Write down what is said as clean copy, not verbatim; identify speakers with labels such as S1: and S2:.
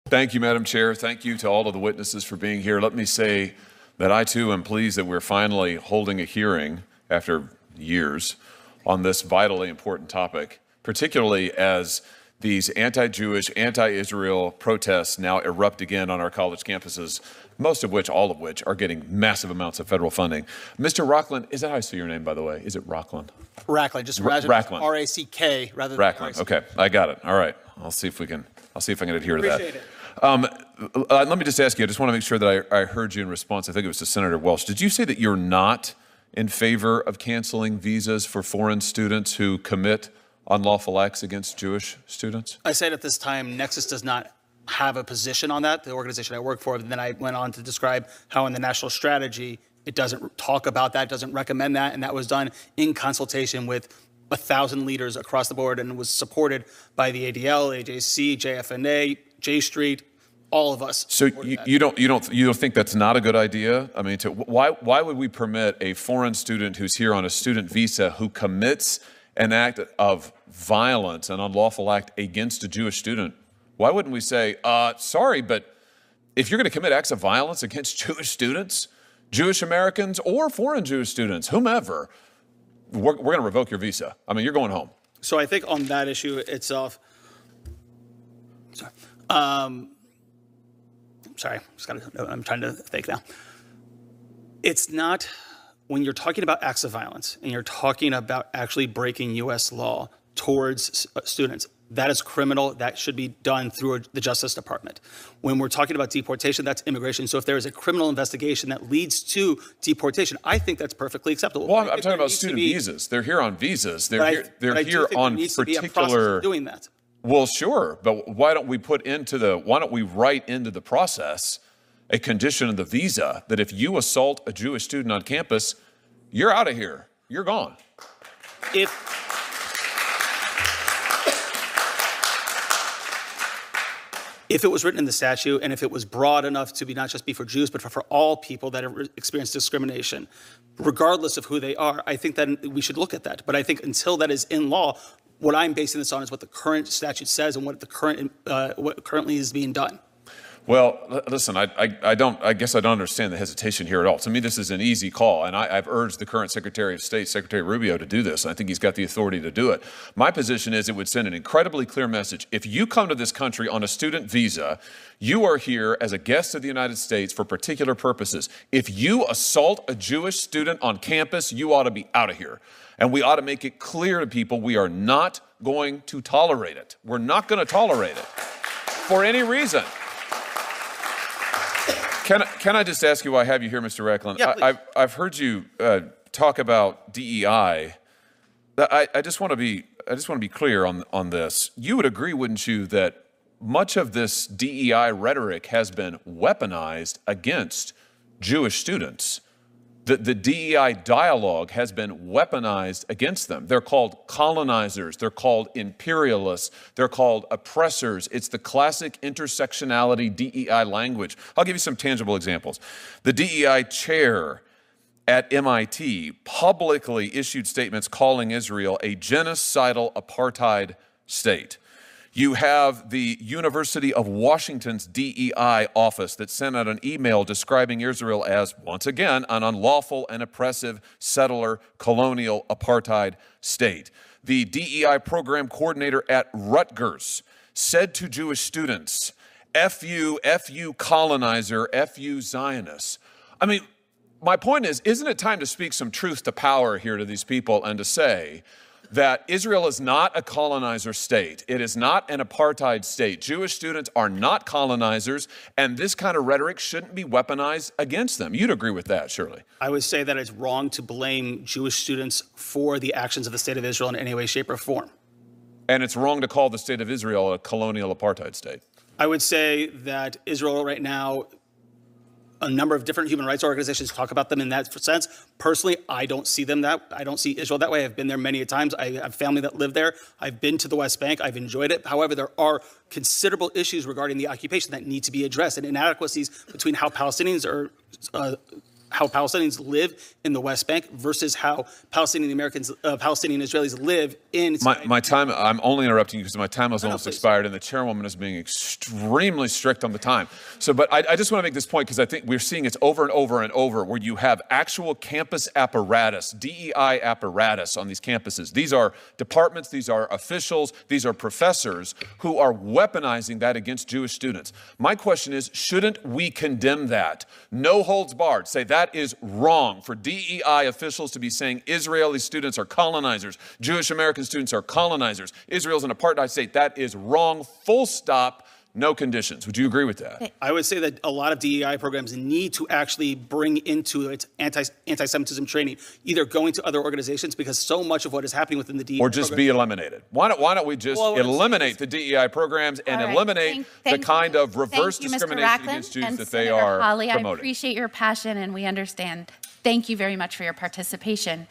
S1: Thank you, Madam Chair. Thank you to all of the witnesses for being here. Let me say that I, too, am pleased that we're finally holding a hearing after years on this vitally important topic, particularly as these anti-Jewish, anti-Israel protests now erupt again on our college campuses, most of which, all of which, are getting massive amounts of federal funding. Mr. Rockland, is that how I say your name, by the way? Is it Rockland?
S2: Rackland, just
S1: Rackland.
S2: R-A-C-K rather than
S1: Rackland. Okay, I got it. All right. I'll see if I can adhere to that.
S2: Appreciate it.
S1: Let me just ask you, I just want to make sure that I heard you in response. I think it was to Senator Welch. Did you say that you're not in favor of canceling visas for foreign students who commit unlawful acts against Jewish students?
S2: I said at this time, Nexus does not have a position on that, the organization I work for. And then I went on to describe how in the national strategy, it doesn't talk about that, doesn't recommend that. And that was done in consultation with 1,000 leaders across the board and was supported by the ADL, AJC, JFNA, J Street, all of us.
S1: So you don't think that's not a good idea? I mean, why would we permit a foreign student who's here on a student visa who commits an act of violence, an unlawful act against a Jewish student? Why wouldn't we say, sorry, but if you're going to commit acts of violence against Jewish students, Jewish Americans or foreign Jewish students, whomever, we're going to revoke your visa. I mean, you're going home.
S2: So I think on that issue itself, I'm trying to think now. It's not, when you're talking about acts of violence and you're talking about actually breaking U.S. law towards students, that is criminal. That should be done through the Justice Department. When we're talking about deportation, that's immigration. So if there is a criminal investigation that leads to deportation, I think that's perfectly acceptable.
S1: Well, I'm talking about student visas. They're here on visas. They're here on particular.
S2: Doing that.
S1: Well, sure, but why don't we write into the process a condition of the visa that if you assault a Jewish student on campus, you're out of here. You're gone.
S2: If it was written in the statute and if it was broad enough to be not just be for Jews, but for all people that have experienced discrimination, regardless of who they are, I think that we should look at that. But I think until that is in law, what I'm basing this on is what the current statute says and what currently is being done.
S1: Well, listen, I guess I don't understand the hesitation here at all. To me, this is an easy call, and I've urged the current Secretary of State, Secretary Rubio, to do this. I think he's got the authority to do it. My position is it would send an incredibly clear message. If you come to this country on a student visa, you are here as a guest of the United States for particular purposes. If you assault a Jewish student on campus, you ought to be out of here. And we ought to make it clear to people we are not going to tolerate it. We're not going to tolerate it for any reason. Can I just ask you why I have you here, Mr. Rackland?
S2: Yeah,
S1: I've heard you talk about DEI. I just want to be clear on this. You would agree, wouldn't you, that much of this DEI rhetoric has been weaponized against Jewish students? The DEI dialogue has been weaponized against them. They're called colonizers. They're called imperialists. They're called oppressors. It's the classic intersectionality DEI language. I'll give you some tangible examples. The DEI chair at MIT publicly issued statements calling Israel a genocidal apartheid state. You have the University of Washington's DEI office that sent out an email describing Israel as, once again, an unlawful and oppressive settler colonial apartheid state. The DEI program coordinator at Rutgers said to Jewish students, F you colonizer, F you Zionists. I mean, my point is, isn't it time to speak some truth to power here to these people and to say that Israel is not a colonizer state. It is not an apartheid state. Jewish students are not colonizers, and this kind of rhetoric shouldn't be weaponized against them. You'd agree with that, surely.
S2: I would say that it's wrong to blame Jewish students for the actions of the state of Israel in any way, shape, or form.
S1: And it's wrong to call the state of Israel a colonial apartheid state.
S2: I would say that Israel right now, a number of different human rights organizations talk about them in that sense. Personally, I don't see them I don't see Israel that way. I've been there many times. I have family that live there. I've been to the West Bank. I've enjoyed it. However, there are considerable issues regarding the occupation that need to be addressed, and inadequacies between how Palestinians are how Palestinians live in the West Bank versus how Palestinian Israelis live in.
S1: My time, I'm only interrupting you because my time has almost expired, and the chairwoman is being extremely strict on the time. So, but I just want to make this point because I think we're seeing it's over and over and over where you have actual campus apparatus, DEI apparatus on these campuses. These are departments, these are officials, these are professors who are weaponizing that against Jewish students. My question is, shouldn't we condemn that? No holds barred. Say that is wrong for DEI officials to be saying Israeli students are colonizers, Jewish American students are colonizers, Israel's an apartheid state. That is wrong, full stop, no conditions. Would you agree with that?
S2: I would say that a lot of DEI programs need to actually bring into its anti-Semitism training, either going to other organizations, because so much of what is happening within the DEI
S1: or just be eliminated. Why don't we just eliminate the DEI programs and eliminate the kind of reverse discrimination against Jews that they are promoting?
S3: I appreciate your passion, and we understand. Thank you very much for your participation.